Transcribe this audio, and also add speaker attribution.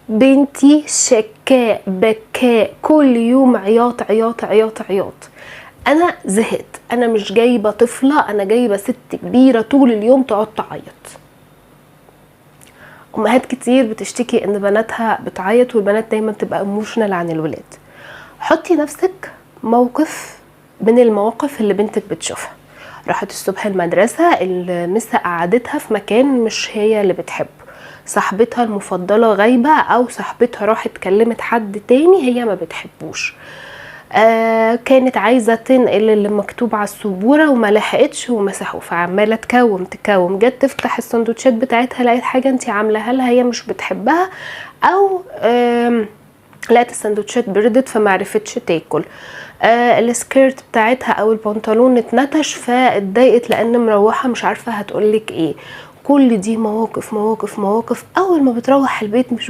Speaker 1: بنتي شكاء بكاء، كل يوم عياط عياط عياط عياط. انا زهقت، انا مش جايبه طفله، انا جايبه ست كبيره طول اليوم تقعد تعيط. امهات كتير بتشتكي ان بناتها بتعيط، والبنات دايما تبقى ايموشنال عن الولاد. حطي نفسك موقف من المواقف اللي بنتك بتشوفها. راحت الصبح المدرسة، المسة قعدتها في مكان مش هي اللي بتحبه، صاحبتها المفضلة غايبة، او صاحبتها راحت كلمت حد تاني هي ما بتحبوش، كانت عايزة تنقل اللي مكتوب على السبورة وما لحقتش ومسحوه، فعمالة تكوم جت تفتح السندوتشات بتاعتها لقيت حاجة انتي عاملاها لها هي مش بتحبها، او لقيت السندوتشات بردت فمعرفتش تاكل، السكيرت بتاعتها او البنطلون اتنتش فاتضايقت لان مروحة مش عارفة هتقولك ايه. كل دي مواقف مواقف مواقف، اول ما بتروح البيت مش